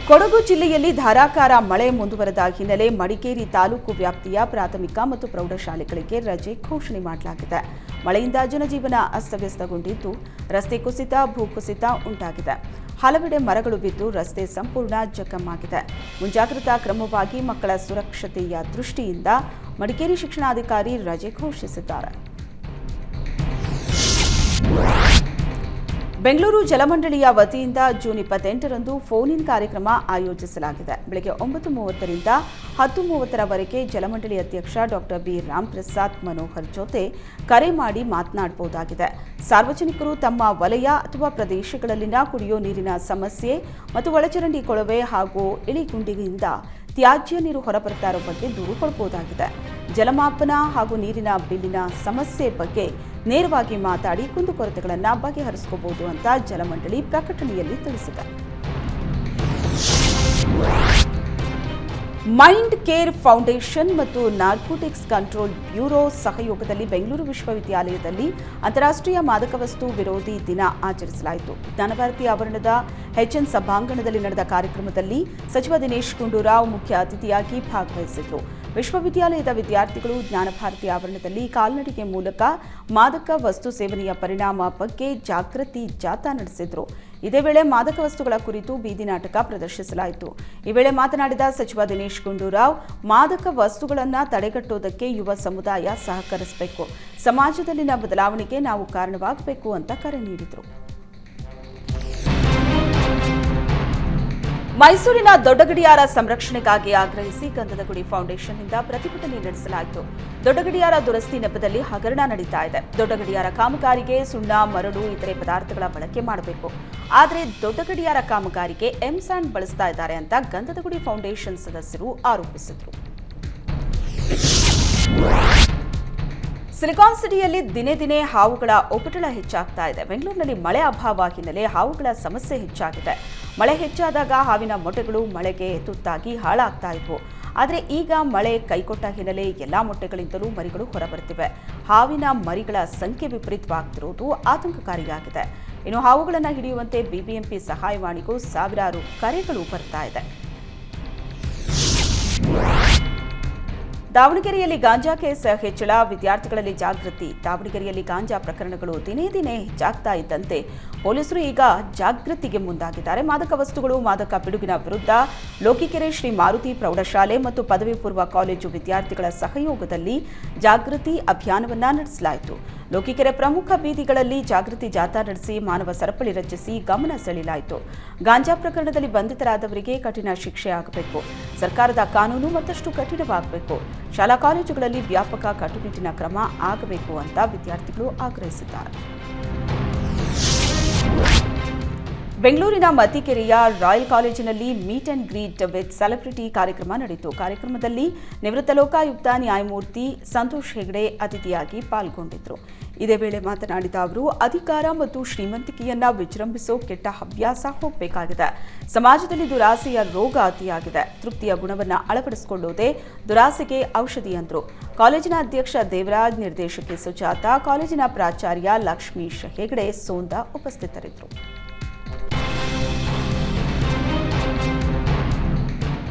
ಕೊಡಗು ಜಿಲ್ಲೆಯಲ್ಲಿ ಧಾರಾಕಾರ ಮಳೆ ಮುಂದುವರೆದ ಹಿನ್ನೆಲೆ ಮಡಿಕೇರಿ ತಾಲೂಕು ವ್ಯಾಪ್ತಿಯ ಪ್ರಾಥಮಿಕ ಮತ್ತು ಪ್ರೌಢಶಾಲೆಗಳಿಗೆ ರಜೆ ಘೋಷಣೆ ಮಾಡಲಾಗಿದೆ. ಮಳೆಯಿಂದ ಜನಜೀವನ ಅಸ್ತವ್ಯಸ್ತಗೊಂಡಿದ್ದು, ರಸ್ತೆ ಕುಸಿತ, ಭೂಕುಸಿತ ಉಂಟಾಗಿದೆ. ಹಲವೆಡೆ ಮರಗಳು ಬಿದ್ದು ರಸ್ತೆ ಸಂಪೂರ್ಣ ಜಖಮ್ಮಾಗಿದೆ. ಮುಂಜಾಗ್ರತಾ ಕ್ರಮವಾಗಿ ಮಕ್ಕಳ ಸುರಕ್ಷತೆಯ ದೃಷ್ಟಿಯಿಂದ ಮಡಿಕೇರಿ ಶಿಕ್ಷಣಾಧಿಕಾರಿ ರಜೆ ಘೋಷಿಸಿದ್ದಾರೆ. ಬೆಂಗಳೂರು ಜಲಮಂಡಳಿಯ ವತಿಯಿಂದ ಜೂನ್ 28ರಂದು ಫೋನ್ ಇನ್ ಕಾರ್ಯಕ್ರಮ ಆಯೋಜಿಸಲಾಗಿದೆ. ಬೆಳಗ್ಗೆ 9:30 ರಿಂದ 10:30ರವರೆಗೆ ಜಲಮಂಡಳಿ ಅಧ್ಯಕ್ಷ ಡಾಕ್ಟರ್ ಬಿ ರಾಮಪ್ರಸಾದ್ ಮನೋಹರ್ ಜೊತೆ ಕರೆ ಮಾಡಿ ಮಾತನಾಡಬಹುದಾಗಿದೆ. ಸಾರ್ವಜನಿಕರು ತಮ್ಮ ವಲಯ ಅಥವಾ ಪ್ರದೇಶಗಳಲ್ಲಿನ ಕುಡಿಯೋ ನೀರಿನ ಸಮಸ್ಯೆ ಮತ್ತು ಒಳಚರಂಡಿ ಕೊಳವೆ ಹಾಗೂ ಇಳಿಗುಂಡಿಯಿಂದ ತ್ಯಾಜ್ಯ ನೀರು ಹೊರಬರ್ತಾ ಇರೋ ಬಗ್ಗೆ ದೂರು ಕೊಡಬಹುದಾಗಿದೆ. ಜಲಮಾಪನ ಹಾಗೂ ನೀರಿನ ಬಿಲ್ಲಿನ ಸಮಸ್ಯೆ ಬಗ್ಗೆ ನೇರವಾಗಿ ಮಾತಾಡಿ ಕುಂದುಕೊರತೆಗಳನ್ನು ಬಗೆಹರಿಸಿಕೊಳ್ಳಬಹುದು ಅಂತ ಜಲಮಂಡಳಿ ಪ್ರಕಟಣೆಯಲ್ಲಿ ತಿಳಿಸಿದೆ. ಮೈಂಡ್ ಕೇರ್ ಫೌಂಡೇಶನ್ ಮತ್ತು ನಾರ್ಕೋಟಿಕ್ಸ್ ಕಂಟ್ರೋಲ್ ಬ್ಯೂರೋ ಸಹಯೋಗದಲ್ಲಿ ಬೆಂಗಳೂರು ವಿಶ್ವವಿದ್ಯಾಲಯದಲ್ಲಿ ಅಂತಾರಾಷ್ಟ್ರೀಯ ಮಾದಕ ವಸ್ತು ವಿರೋಧಿ ದಿನ ಆಚರಿಸಲಾಯಿತು. ಜ್ಞಾನಭಾರತಿ ಆವರಣದ ಎಚ್ಎನ್ ಸಭಾಂಗಣದಲ್ಲಿ ನಡೆದ ಕಾರ್ಯಕ್ರಮದಲ್ಲಿ ಸಚಿವ ದಿನೇಶ್ ಗುಂಡೂರಾವ್ ಮುಖ್ಯ ಅತಿಥಿಯಾಗಿ ಭಾಗವಹಿಸಿದರು. ವಿಶ್ವವಿದ್ಯಾಲಯದ ವಿದ್ಯಾರ್ಥಿಗಳು ಜ್ಞಾನಭಾರತಿ ಆವರಣದಲ್ಲಿ ಕಾಲ್ನಡಿಗೆ ಮೂಲಕ ಮಾದಕ ವಸ್ತು ಸೇವನೆಯ ಪರಿಣಾಮ ಬಗ್ಗೆ ಜಾಗೃತಿ ಜಾಥಾ ನಡೆಸಿದರು. ಇದೇ ವೇಳೆ ಮಾದಕ ವಸ್ತುಗಳ ಕುರಿತು ಬೀದಿ ನಾಟಕ ಪ್ರದರ್ಶಿಸಲಾಯಿತು. ಈ ವೇಳೆ ಮಾತನಾಡಿದ ಸಚಿವ ದಿನೇಶ್ ಗುಂಡೂರಾವ್, ಮಾದಕ ವಸ್ತುಗಳನ್ನು ತಡೆಗಟ್ಟುವುದಕ್ಕೆ ಯುವ ಸಮುದಾಯ ಸಹಕರಿಸಬೇಕು, ಸಮಾಜದಲ್ಲಿನ ಬದಲಾವಣೆಗೆ ನಾವು ಕಾರಣವಾಗಬೇಕು ಅಂತ ಕರೆ ನೀಡಿದರು. ಮೈಸೂರಿನ ದೊಡ್ಡ ಗಡಿಯಾರ ಸಂರಕ್ಷಣೆಗಾಗಿ ಆಗ್ರಹಿಸಿ ಗಂಧದ ಗುಡಿ ಫೌಂಡೇಶನ್ನಿಂದ ಪ್ರತಿಭಟನೆ ನಡೆಸಲಾಯಿತು. ದೊಡ್ಡ ಗಡಿಯಾರ ದುರಸ್ತಿ ನೆಪದಲ್ಲಿ ಹಗರಣ ನಡೀತಾ ಇದೆ. ದೊಡ್ಡ ಗಡಿಯಾರ ಕಾಮಗಾರಿಗೆ ಸುಣ್ಣ, ಮರಳು, ಇತರೆ ಪದಾರ್ಥಗಳ ಬಳಕೆ ಮಾಡಬೇಕು. ಆದರೆ ದೊಡ್ಡ ಗಡಿಯಾರ ಕಾಮಗಾರಿಗೆ ಎಂಸ್ಯಾಂಡ್ ಬಳಸ್ತಾ ಇದ್ದಾರೆ ಅಂತ ಗಂಧದ ಗುಡಿ ಫೌಂಡೇಶನ್ ಸದಸ್ಯರು ಆರೋಪಿಸಿದರು. ಸಿಲಿಕಾನ್ ಸಿಟಿಯಲ್ಲಿ ದಿನೇ ದಿನೇ ಹಾವುಗಳ ಉಪಟಳ ಹೆಚ್ಚಾಗ್ತಾ ಇದೆ. ಬೆಂಗಳೂರಿನಲ್ಲಿ ಮಳೆ ಅಭಾವ ಹಿನ್ನೆಲೆ ಹಾವುಗಳ ಸಮಸ್ಯೆ ಹೆಚ್ಚಾಗಿದೆ. ಮಳೆ ಹೆಚ್ಚಾದಾಗ ಹಾವಿನ ಮೊಟ್ಟೆಗಳು ಮಳೆಗೆ ತುತ್ತಾಗಿ ಹಾಳಾಗ್ತಾ ಇದ್ವು. ಆದರೆ ಈಗ ಮಳೆ ಕೈಕೊಟ್ಟ ಹಿನ್ನೆಲೆ ಎಲ್ಲಾ ಮೊಟ್ಟೆಗಳಿಂದಲೂ ಮರಿಗಳು ಹೊರಬರುತ್ತಿವೆ. ಹಾವಿನ ಮರಿಗಳ ಸಂಖ್ಯೆ ವಿಪರೀತವಾಗ್ತಿರುವುದು ಆತಂಕಕಾರಿಯಾಗಿದೆ. ಇನ್ನು ಹಾವುಗಳನ್ನು ಹಿಡಿಯುವಂತೆ ಬಿಬಿಎಂಪಿ ಸಹಾಯವಾಣಿಗೂ ಸಾವಿರಾರು ಕರೆಗಳು ಬರ್ತಾ ಇದೆ. ದಾವಣಗೆರೆಯಲ್ಲಿ ಗಾಂಜಾ ಕೇಸ್ ಹೆಚ್ಚಳ, ವಿದ್ಯಾರ್ಥಿಗಳಲ್ಲಿ ಜಾಗೃತಿ. ದಾವಣಗೆರೆಯಲ್ಲಿ ಗಾಂಜಾ ಪ್ರಕರಣಗಳು ದಿನೇ ದಿನೇ ಹೆಚ್ಚಾಗ್ತಾ ಇದ್ದಂತೆ ಪೊಲೀಸರು ಈಗ ಜಾಗೃತಿಗೆ ಮುಂದಾಗಿದ್ದಾರೆ. ಮಾದಕ ವಸ್ತುಗಳು, ಮಾದಕ ಪಿಡುಗಿನ ವಿರುದ್ಧ ಲೋಕಿಕೆರೆ ಶ್ರೀ ಮಾರುತಿ ಪ್ರೌಢಶಾಲೆ ಮತ್ತು ಪದವಿ ಪೂರ್ವ ಕಾಲೇಜು ವಿದ್ಯಾರ್ಥಿಗಳ ಸಹಯೋಗದಲ್ಲಿ ಜಾಗೃತಿ ಅಭಿಯಾನವನ್ನ ನಡೆಸಲಾಯಿತು. ಲೋಕಿಕೆರೆ ಪ್ರಮುಖ ಬೀದಿಗಳಲ್ಲಿ ಜಾಗೃತಿ ಜಾಥಾ ನಡೆಸಿ ಮಾನವ ಸರಪಳಿ ರಚಿಸಿ ಗಮನ ಸೆಳೆಯಲಾಯಿತು. ಗಾಂಜಾ ಪ್ರಕರಣದಲ್ಲಿ ಬಂಧಿತರಾದವರಿಗೆ ಕಠಿಣ ಶಿಕ್ಷೆ ಆಗಬೇಕು. ಸರ್ಕಾರದ ಕಾನೂನು ಮತ್ತಷ್ಟು ಕಠಿಣವಾಗಬೇಕು. ಶಾಲಾ ಕಾಲೇಜುಗಳಲ್ಲಿ ವ್ಯಾಪಕ ಕಟ್ಟುನಿಟ್ಟಿನ ಕ್ರಮ ಆಗಬೇಕು ಅಂತ ವಿದ್ಯಾರ್ಥಿಗಳು ಆಗ್ರಹಿಸಿದ್ದಾರೆ. ಬೆಂಗಳೂರಿನ ಮತಿಕೆರೆಯ ರಾಯಲ್ ಕಾಲೇಜಿನಲ್ಲಿ meet and greet with celebrity ಕಾರ್ಯಕ್ರಮ ನಡೆಯಿತು. ಕಾರ್ಯಕ್ರಮದಲ್ಲಿ ನಿವೃತ್ತ ಲೋಕಾಯುಕ್ತ ನ್ಯಾಯಮೂರ್ತಿ ಸಂತೋಷ್ ಹೆಗ್ಡೆ ಅತಿಥಿಯಾಗಿ ಪಾಲ್ಗೊಂಡಿದ್ದರು. ಇದೇ ವೇಳೆ ಮಾತನಾಡಿದ ಅವರು, ಅಧಿಕಾರ ಮತ್ತು ಶ್ರೀಮಂತಿಕೆಯನ್ನ ವಿಜೃಂಭಿಸೋ ಕೆಟ್ಟ ಹವ್ಯಾಸ ಹೋಗಬೇಕಾಗಿದೆ. ಸಮಾಜದಲ್ಲಿ ದುರಾಸೆಯ ರೋಗ ಅತಿಯಾಗಿದೆ. ತೃಪ್ತಿಯ ಗುಣವನ್ನು ಅಳವಡಿಸಿಕೊಳ್ಳುವುದೇ ದುರಾಸೆಗೆ ಔಷಧಿ ಎಂದರು. ಕಾಲೇಜಿನ ಅಧ್ಯಕ್ಷ ದೇವರಾಜ್, ನಿರ್ದೇಶಕಿ ಸುಜಾತ, ಕಾಲೇಜಿನ ಪ್ರಾಚಾರ್ಯ ಲಕ್ಷ್ಮೀಶ್ ಹೆಗ್ಡೆ ಸೋಂದ ಉಪಸ್ಥಿತರಿದ್ದರು.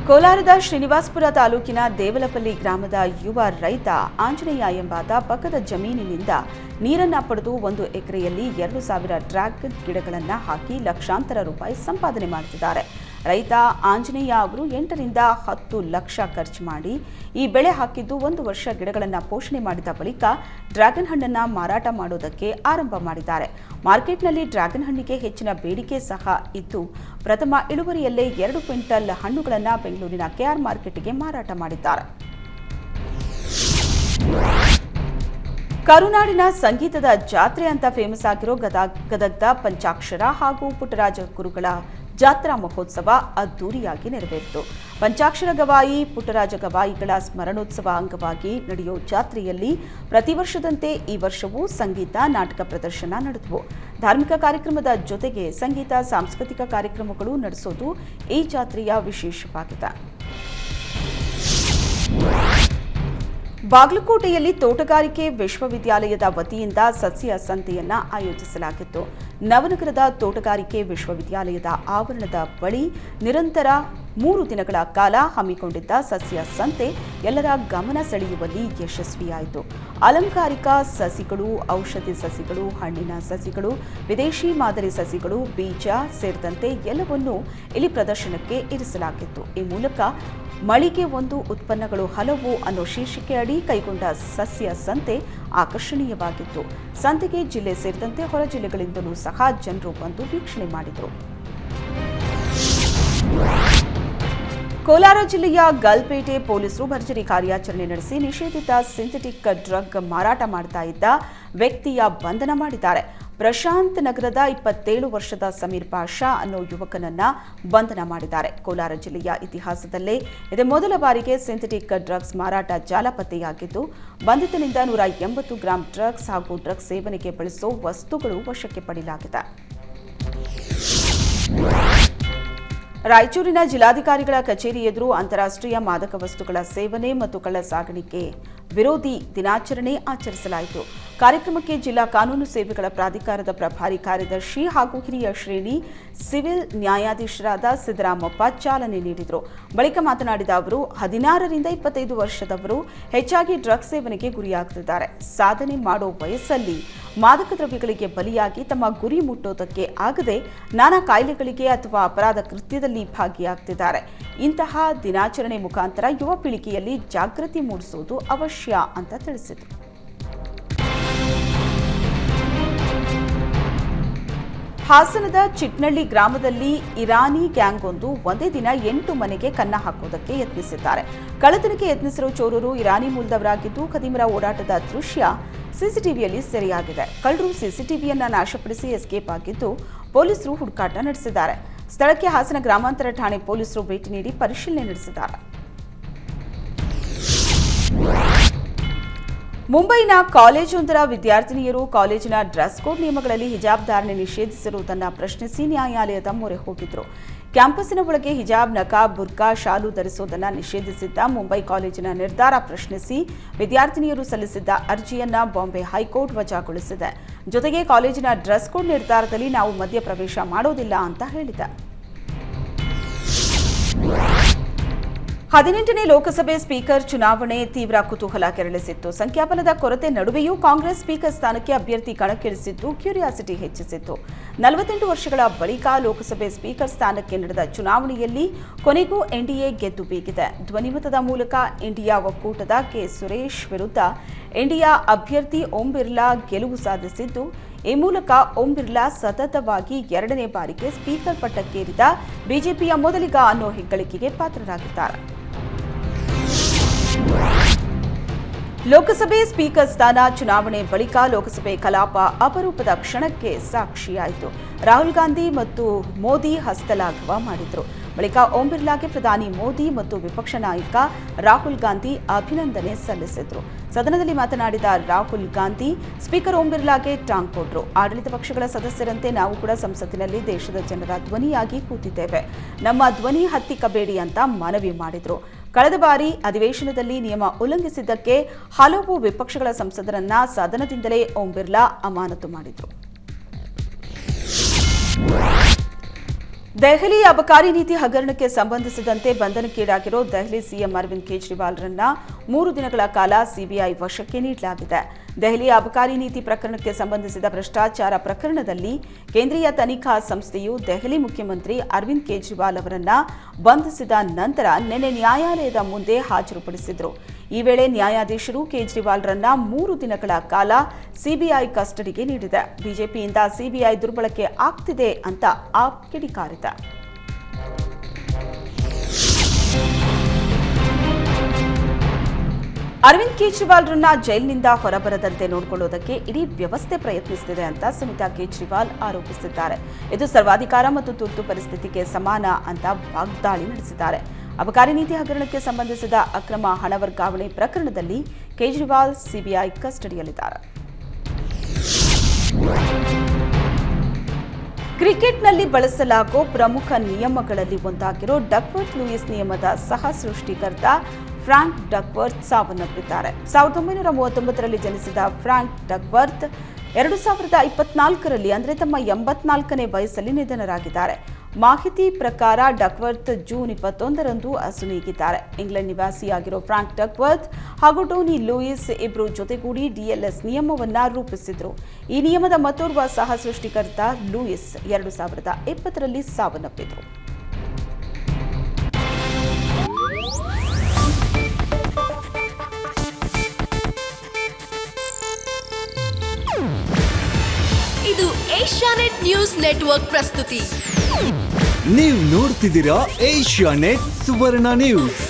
ಕೋಲಾರದ ಶ್ರೀನಿವಾಸಪುರ ತಾಲೂಕಿನ ದೇವಲಪಲ್ಲಿ ಗ್ರಾಮದ ಯುವ ರೈತ ಆಂಜನೇಯ ಎಂಬಾತ ಪಕ್ಕದ ಜಮೀನಿನಿಂದ ನೀರನ್ನು ಪಡೆದು 1 ಎಕರೆಯಲ್ಲಿ 2,000 ಡ್ರ್ಯಾಗನ್ ಗಿಡಗಳನ್ನು ಹಾಕಿ ಲಕ್ಷಾಂತರ ರೂಪಾಯಿ ಸಂಪಾದನೆ ಮಾಡುತ್ತಿದ್ದಾರೆ. ರೈತ ಆಂಜನೇಯ ಅವರು 8 ರಿಂದ 10 ಲಕ್ಷ ಖರ್ಚು ಮಾಡಿ ಈ ಬೆಳೆ ಹಾಕಿದ್ದು 1 ವರ್ಷ ಗಿಡಗಳನ್ನು ಪೋಷಣೆ ಮಾಡಿದ ಬಳಿಕ ಡ್ರ್ಯಾಗನ್ ಹಣ್ಣನ್ನು ಮಾರಾಟ ಮಾಡೋದಕ್ಕೆ ಆರಂಭ ಮಾಡಿದ್ದಾರೆ. ಮಾರ್ಕೆಟ್ನಲ್ಲಿ ಡ್ರ್ಯಾಗನ್ ಹಣ್ಣಿಗೆ ಹೆಚ್ಚಿನ ಬೇಡಿಕೆ ಸಹ ಇದ್ದು ಪ್ರಥಮ ಇಳುವರಿಯಲ್ಲೇ 2 ಕ್ವಿಂಟಲ್ ಹಣ್ಣುಗಳನ್ನು ಬೆಂಗಳೂರಿನ ಕೆಆರ್ ಮಾರ್ಕೆಟ್ಗೆ ಮಾರಾಟ ಮಾಡಿದ್ದಾರೆ. ಕರುನಾಡಿನ ಸಂಗೀತದ ಜಾತ್ರೆ ಅಂತ ಫೇಮಸ್ ಆಗಿರೋ ಗದಗ್ದ ಪಂಚಾಕ್ಷರ ಹಾಗೂ ಪುಟ್ಟರಾಜ ಗುರುಗಳ ಜಾತ್ರಾ ಮಹೋತ್ಸವ ಅದ್ದೂರಿಯಾಗಿ ನೆರವೇರಿತು. ಪಂಚಾಕ್ಷರ ಗವಾಯಿ, ಪುಟ್ಟರಾಜ ಗವಾಯಿಗಳ ಸ್ಮರಣೋತ್ಸವ ಅಂಗವಾಗಿ ನಡೆಯೋ ಜಾತ್ರೆಯಲ್ಲಿ ಪ್ರತಿ ವರ್ಷದಂತೆ ಈ ವರ್ಷವೂ ಸಂಗೀತ, ನಾಟಕ ಪ್ರದರ್ಶನ ನಡೆದವು. ಧಾರ್ಮಿಕ ಕಾರ್ಯಕ್ರಮದ ಜೊತೆಗೆ ಸಂಗೀತ, ಸಾಂಸ್ಕೃತಿಕ ಕಾರ್ಯಕ್ರಮಗಳು ನಡೆಸೋದು ಈ ಜಾತ್ರೆಯ ವಿಶೇಷವಾಗಿದೆ. ಬಾಗಲಕೋಟೆಯಲ್ಲಿ ತೋಟಗಾರಿಕೆ ವಿಶ್ವವಿದ್ಯಾಲಯದ ವತಿಯಿಂದ ಸಸ್ಯ ಸಂತೆಯನ್ನು ಆಯೋಜಿಸಲಾಗಿತ್ತು. ನವನಗರದ ತೋಟಗಾರಿಕೆ ವಿಶ್ವವಿದ್ಯಾಲಯದ ಆವರಣದ ಬಳಿ ನಿರಂತರ 3 ದಿನಗಳ ಕಾಲ ಹಮ್ಮಿಕೊಂಡಿದ್ದ ಸಸ್ಯ ಸಂತೆ ಎಲ್ಲರ ಗಮನ ಸೆಳೆಯುವಲ್ಲಿ ಯಶಸ್ವಿಯಾಯಿತು. ಅಲಂಕಾರಿಕ ಸಸಿಗಳು, ಔಷಧಿ ಸಸಿಗಳು, ಹಣ್ಣಿನ ಸಸಿಗಳು, ವಿದೇಶಿ ಮಾದರಿ ಸಸಿಗಳು, ಬೀಜ ಸೇರಿದಂತೆ ಎಲ್ಲವನ್ನೂ ಇಲ್ಲಿ ಪ್ರದರ್ಶನಕ್ಕೆ ಇರಿಸಲಾಗಿತ್ತು. ಈ ಮೂಲಕ ಮಳಿಗೆ ಒಂದು ಉತ್ಪನ್ನಗಳು ಹಲವು ಅನ್ನೋ ಶೀರ್ಷಿಕೆ ಅಡಿ ಕೈಗೊಂಡ ಸಸ್ಯ ಸಂತೆ ಆಕರ್ಷಣೀಯವಾಗಿತ್ತು. ಸಂತೆಗೆ ಜಿಲ್ಲೆ ಸೇರಿದಂತೆ ಹೊರ ಜಿಲ್ಲೆಗಳಿಂದಲೂ ಸಹ ಜನರು ಬಂದು ವೀಕ್ಷಣೆ ಮಾಡಿದರು. ಕೋಲಾರ ಜಿಲ್ಲೆಯ ಗಲ್ಪೇಟೆ ಪೊಲೀಸರು ಭರ್ಜರಿ ಕಾರ್ಯಾಚರಣೆ ನಡೆಸಿ ನಿಷೇಧಿತ ಸಿಂಥೆಟಿಕ್ ಡ್ರಗ್ ಮಾರಾಟ ಮಾಡ್ತಾ ಇದ್ದ ವ್ಯಕ್ತಿಯ ಬಂಧನ ಮಾಡಿದ್ದಾರೆ. ಪ್ರಶಾಂತ್ ನಗರದ 27 ವರ್ಷದ ಸಮೀರ್ ಪಾಷಾ ಅನ್ನೋ ಯುವಕನನ್ನ ಬಂಧನ ಮಾಡಿದ್ದಾರೆ. ಕೋಲಾರ ಜಿಲ್ಲೆಯ ಇತಿಹಾಸದಲ್ಲೇ ಇದೇ ಮೊದಲ ಬಾರಿಗೆ ಸಿಂಥೆಟಿಕ್ ಡ್ರಗ್ಸ್ ಮಾರಾಟ ಜಾಲ ಪತ್ತೆಯಾಗಿದ್ದು ಬಂಧಿತನಿಂದ 180 ಗ್ರಾಂ ಡ್ರಗ್ಸ್ ಹಾಗೂ ಡ್ರಗ್ಸ್ ಸೇವನೆಗೆ ಬಳಸೋ ವಸ್ತುಗಳು ವಶಕ್ಕೆ ಪಡೆಯಲಾಗಿದೆ. ರಾಯಚೂರಿನ ಜಿಲ್ಲಾಧಿಕಾರಿಗಳ ಕಚೇರಿ ಎದುರು ಅಂತಾರಾಷ್ಟ್ರೀಯ ಮಾದಕ ವಸ್ತುಗಳ ಸೇವನೆ ಮತ್ತು ಕಳ್ಳ ಸಾಗಾಣಿಕೆ ವಿರೋಧಿ ದಿನಾಚರಣೆ ಆಚರಿಸಲಾಯಿತು. ಕಾರ್ಯಕ್ರಮಕ್ಕೆ ಜಿಲ್ಲಾ ಕಾನೂನು ಸೇವೆಗಳ ಪ್ರಾಧಿಕಾರದ ಪ್ರಭಾರಿ ಕಾರ್ಯದರ್ಶಿ ಹಾಗೂ ಹಿರಿಯ ಶ್ರೇಣಿ ಸಿವಿಲ್ ನ್ಯಾಯಾಧೀಶರಾದ ಸಿದ್ದರಾಮಪ್ಪ ಚಾಲನೆ ನೀಡಿದರು. ಬಳಿಕ ಮಾತನಾಡಿದ ಅವರು, 16 ರಿಂದ 25 ವರ್ಷದವರು ಹೆಚ್ಚಾಗಿ ಡ್ರಗ್ಸ್ ಸೇವನೆಗೆ ಗುರಿಯಾಗುತ್ತಿದ್ದಾರೆ. ಸಾಧನೆ ಮಾಡೋ ವಯಸ್ಸಲ್ಲಿ ಮಾದಕ ದ್ರವ್ಯಗಳಿಗೆ ಬಲಿಯಾಗಿ ತಮ್ಮ ಗುರಿ ಮುಟ್ಟೋದಕ್ಕೆ ಆಗದೆ ನಾನಾ ಕಾಯಿಲೆಗಳಿಗೆ ಅಥವಾ ಅಪರಾಧ ಕೃತ್ಯದಲ್ಲಿ ಭಾಗಿಯಾಗ್ತಿದ್ದಾರೆ. ಇಂತಹ ದಿನಾಚರಣೆ ಮುಖಾಂತರ ಯುವ ಪೀಳಿಗೆಯಲ್ಲಿ ಜಾಗೃತಿ ಮೂಡಿಸುವುದು ಅವಶ್ಯ ಅಂತ ತಿಳಿಸಿದರು. ಹಾಸನದ ಚಿಟ್ನಳ್ಳಿ ಗ್ರಾಮದಲ್ಲಿ ಇರಾನಿ ಗ್ಯಾಂಗ್ ಒಂದೇ ದಿನ 8 ಮನೆಗೆ ಕನ್ನ ಹಾಕುವುದಕ್ಕೆ ಯತ್ನಿಸಿದ್ದಾರೆ. ಕಳ್ಳತನಕ್ಕೆ ಯತ್ನಿಸಿರುವ ಚೋರರು ಇರಾನಿ ಮೂಲದವರಾಗಿದ್ದು ಖದೀಮರ ಓಡಾಟದ ದೃಶ್ಯ ಸಿಸಿಟಿವಿಯಲ್ಲಿ ಸೆರೆಯಾಗಿದೆ. ಕಳ್ಳರು ಸಿಸಿಟಿವಿಯನ್ನ ನಾಶಪಡಿಸಿ ಎಸ್ಕೇಪ್ ಆಗಿದ್ದು ಪೊಲೀಸರು ಹುಡುಕಾಟ ನಡೆಸಿದ್ದಾರೆ. ಸ್ಥಳಕ್ಕೆ ಹಾಸನ ಗ್ರಾಮಾಂತರ ಠಾಣೆ ಪೊಲೀಸರು ಭೇಟಿ ನೀಡಿ ಪರಿಶೀಲನೆ ನಡೆಸಿದ್ದಾರೆ. ಮುಂಬೈನ ಕಾಲೇಜೊಂದರ ವಿದ್ಯಾರ್ಥಿನಿಯರು ಕಾಲೇಜಿನ ಡ್ರೆಸ್ ಕೋಡ್ ನಿಯಮಗಳಲ್ಲಿ ಹಿಜಾಬ್ ಧಾರಣೆ ನಿಷೇಧಿಸಿರುವುದನ್ನು ಪ್ರಶ್ನಿಸಿ ನ್ಯಾಯಾಲಯದ ಮೊರೆ ಹೋಗಿದ್ರು. ಕ್ಯಾಂಪಸ್ಸಿನ ಒಳಗೆ ಹಿಜಾಬ್, ನಕಾಬ್, ಬುರ್ಕಾ, ಶಾಲು ಧರಿಸುವುದನ್ನು ನಿಷೇಧಿಸಿದ್ದ ಮುಂಬೈ ಕಾಲೇಜಿನ ನಿರ್ಧಾರ ಪ್ರಶ್ನಿಸಿ ವಿದ್ಯಾರ್ಥಿನಿಯರು ಸಲ್ಲಿಸಿದ್ದ ಅರ್ಜಿಯನ್ನ ಬಾಂಬೆ ಹೈಕೋರ್ಟ್ ವಜಾಗೊಳಿಸಿದೆ. ಜೊತೆಗೆ ಕಾಲೇಜಿನ ಡ್ರೆಸ್ ಕೋಡ್ ನಿರ್ಧಾರದಲ್ಲಿ ನಾವು ಮಧ್ಯಪ್ರವೇಶ ಮಾಡೋದಿಲ್ಲ ಅಂತ ಹೇಳಿದೆ. 18ನೇ ಲೋಕಸಭೆ ಸ್ಪೀಕರ್ ಚುನಾವಣೆ ತೀವ್ರ ಕುತೂಹಲ ಕೆರಳಿಸಿತ್ತು. ಸಂಖ್ಯಾಬಲದ ಕೊರತೆ ನಡುವೆಯೂ ಕಾಂಗ್ರೆಸ್ ಸ್ಪೀಕರ್ ಸ್ಥಾನಕ್ಕೆ ಅಭ್ಯರ್ಥಿ ಕಣಕ್ಕಿಳಿಸಿದ್ದು ಕ್ಯೂರಿಯಾಸಿಟಿ ಹೆಚ್ಚಿಸಿತ್ತು. 48 ವರ್ಷಗಳ ಬಳಿಕ ಲೋಕಸಭೆ ಸ್ಪೀಕರ್ ಸ್ಥಾನಕ್ಕೆ ನಡೆದ ಚುನಾವಣೆಯಲ್ಲಿ ಕೊನೆಗೂ ಎನ್ಡಿಎ ಗೆದ್ದು ಬೀಗಿದೆ. ಧ್ವನಿಮತದ ಮೂಲಕ ಇಂಡಿಯಾ ಒಕ್ಕೂಟದ ಕೆ ಸುರೇಶ್ ವಿರುದ್ಧ ಇಂಡಿಯಾ ಅಭ್ಯರ್ಥಿ ಓಂ ಬಿರ್ಲಾ ಗೆಲುವು ಸಾಧಿಸಿದ್ದು, ಈ ಮೂಲಕ ಓಂ ಬಿರ್ಲಾ ಸತತವಾಗಿ 2ನೇ ಬಾರಿಗೆ ಸ್ಪೀಕರ್ ಪಟ್ಟಕ್ಕೇರಿದ ಬಿಜೆಪಿಯ ಮೊದಲಿಗ ಅನ್ನೋ ಹೆಗ್ಗಳಿಕೆಗೆ ಪಾತ್ರರಾಗಿದ್ದಾರೆ. ಲೋಕಸಭೆ ಸ್ಪೀಕರ್ ಸ್ಥಾನ ಚುನಾವಣೆ ಬಳಿಕ ಲೋಕಸಭೆ ಕಲಾಪ ಅಪರೂಪದ ಕ್ಷಣಕ್ಕೆ ಸಾಕ್ಷಿಯಾಯಿತು. ರಾಹುಲ್ ಗಾಂಧಿ ಮತ್ತು ಮೋದಿ ಹಸ್ತಲಾಘವ ಮಾಡಿದ್ರು. ಬಳಿಕ ಓಂ ಬಿರ್ಲಾಗೆ ಪ್ರಧಾನಿ ಮೋದಿ ಮತ್ತು ವಿಪಕ್ಷ ನಾಯಕ ರಾಹುಲ್ ಗಾಂಧಿ ಅಭಿನಂದನೆ ಸಲ್ಲಿಸಿದ್ರು. ಸದನದಲ್ಲಿ ಮಾತನಾಡಿದ ರಾಹುಲ್ ಗಾಂಧಿ ಸ್ಪೀಕರ್ ಓಂ ಬಿರ್ಲಾಗೆ ಟಾಂಗ್ ಕೊಟ್ರು. ಆಡಳಿತ ಪಕ್ಷಗಳ ಸದಸ್ಯರಂತೆ ನಾವು ಕೂಡ ಸಂಸತ್ತಿನಲ್ಲಿ ದೇಶದ ಜನರ ಧ್ವನಿಯಾಗಿ ಕೂತಿದ್ದೇವೆ. ನಮ್ಮ ಧ್ವನಿ ಹತ್ತಿಕ್ಕಬೇಡಿ ಅಂತ ಮನವಿ ಮಾಡಿದ್ರು. ಕಳೆದ ಬಾರಿ ಅಧಿವೇಶನದಲ್ಲಿ ನಿಯಮ ಉಲ್ಲಂಘಿಸಿದ್ದಕ್ಕೆ ಹಲವು ವಿಪಕ್ಷಗಳ ಸಂಸದರನ್ನ ಸದನದಿಂದಲೇ ಓಂ ಬಿರ್ಲಾ ಅಮಾನತು ಮಾಡಿದ್ರು. ದೆಹಲಿ ಅಬಕಾರಿ ನೀತಿ ಹಗರಣಕ್ಕೆ ಸಂಬಂಧಿಸಿದಂತೆ ಬಂಧನಕ್ಕೀಡಾಗಿರೋ ದೆಹಲಿ ಸಿಎಂ ಅರವಿಂದ್ ಕೇಜ್ರಿವಾಲ್ರನ್ನ 3 ದಿನಗಳ ಕಾಲ ಸಿಬಿಐ ವಶಕ್ಕೆ ನೀಡಲಾಗಿದೆ. ದೆಹಲಿ ಅಬಕಾರಿ ನೀತಿ ಪ್ರಕರಣಕ್ಕೆ ಸಂಬಂಧಿಸಿದ ಭ್ರಷ್ಟಾಚಾರ ಪ್ರಕರಣದಲ್ಲಿ ಕೇಂದ್ರೀಯ ತನಿಖಾ ಸಂಸ್ಥೆಯು ದೆಹಲಿ ಮುಖ್ಯಮಂತ್ರಿ ಅರವಿಂದ್ ಕೇಜ್ರಿವಾಲ್ ಅವರನ್ನ ಬಂಧಿಸಿದ ನಂತರ ನಿನ್ನೆ ನ್ಯಾಯಾಲಯದ ಮುಂದೆ ಹಾಜರುಪಡಿಸಿದ್ರು. ಈ ವೇಳೆ ನ್ಯಾಯಾಧೀಶರು ಕೇಜ್ರಿವಾಲ್ರನ್ನ 3 ದಿನಗಳ ಕಾಲ ಸಿಬಿಐ ಕಸ್ಟಡಿಗೆ ನೀಡಿದೆ. ಬಿಜೆಪಿಯಿಂದ ಸಿಬಿಐ ದುರ್ಬಳಕೆ ಆಗ್ತಿದೆ ಅಂತ ಆಪ್ ಕಿಡಿಕಾರಿದೆ. ಅರವಿಂದ್ ಕೇಜ್ರಿವಾಲ್ರನ್ನ ಜೈಲಿನಿಂದ ಹೊರಬರದಂತೆ ನೋಡಿಕೊಳ್ಳುವುದಕ್ಕೆ ಇಡೀ ವ್ಯವಸ್ಥೆ ಪ್ರಯತ್ನಿಸುತ್ತಿದೆ ಅಂತ ಸುನಿತಾ ಕೇಜ್ರಿವಾಲ್ ಆರೋಪಿಸಿದ್ದಾರೆ. ಇದು ಸರ್ವಾಧಿಕಾರ ಮತ್ತು ತುರ್ತು ಪರಿಸ್ಥಿತಿಗೆ ಸಮಾನ ಅಂತ ವಾಗ್ದಾಳಿ ನಡೆಸಿದ್ದಾರೆ. ಅಬಕಾರಿ ನೀತಿ ಹಗರಣಕ್ಕೆ ಸಂಬಂಧಿಸಿದ ಅಕ್ರಮ ಹಣ ವರ್ಗಾವಣೆ ಪ್ರಕರಣದಲ್ಲಿ ಕೇಜ್ರಿವಾಲ್ ಸಿಬಿಐ ಕಸ್ಟಡಿಯಲ್ಲಿದ್ದಾರೆ. ಕ್ರಿಕೆಟ್ನಲ್ಲಿ ಬಳಸಲಾಗುವ ಪ್ರಮುಖ ನಿಯಮಗಳಲ್ಲಿ ಒಂದಾಗಿರೋ ಡಕ್ವರ್ತ್ ಲೂಯಿಸ್ ನಿಯಮದ ಸಹ ಸೃಷ್ಟಿಕರ್ತ ಫ್ರಾಂಕ್ ಡಕ್ವರ್ತ್ ಸಾವನ್ನಪ್ಪಿದ್ದಾರೆ. 1939ರಲ್ಲಿ ಜನಿಸಿದ ಫ್ರಾಂಕ್ ಡಕ್ವರ್ತ್ 2024ರಲ್ಲಿ ಅಂದರೆ ತಮ್ಮ 84ನೇ ವಯಸ್ಸಲ್ಲಿ ನಿಧನರಾಗಿದ್ದಾರೆ. ಮಾಹಿತಿ ಪ್ರಕಾರ ಡಕ್ವರ್ತ್ ಜೂನ್ 21ರಂದು ಅಸುನೀಗಿದ್ದಾರೆ. ಇಂಗ್ಲೆಂಡ್ ನಿವಾಸಿಯಾಗಿರೋ ಫ್ರಾಂಕ್ ಡಕ್ವರ್ತ್ ಹಾಗೂ ಟೋನಿ ಲೂಯಿಸ್ ಇಬ್ಬರು ಜೊತೆಗೂಡಿ ಡಿಎಲ್ಎಸ್ ನಿಯಮವನ್ನ ರೂಪಿಸಿದ್ರು. ಈ ನಿಯಮದ ಮತ್ತೋರ್ವ ಸಹ ಸೃಷ್ಟಿಕರ್ತ ಲೂಯಿಸ್ 2020ರಲ್ಲಿ ಸಾವನ್ನಪ್ಪಿದ್ರು. ಇದು ಏಷ್ಯಾನೆಟ್ ನ್ಯೂಸ್ ನೆಟ್ವರ್ಕ್ ಪ್ರಸ್ತುತಿ. ನೀವು ನೋಡ್ತಿದ್ದೀರಾ ಏಷ್ಯಾನೆಟ್ ಸುವರ್ಣ ನ್ಯೂಸ್.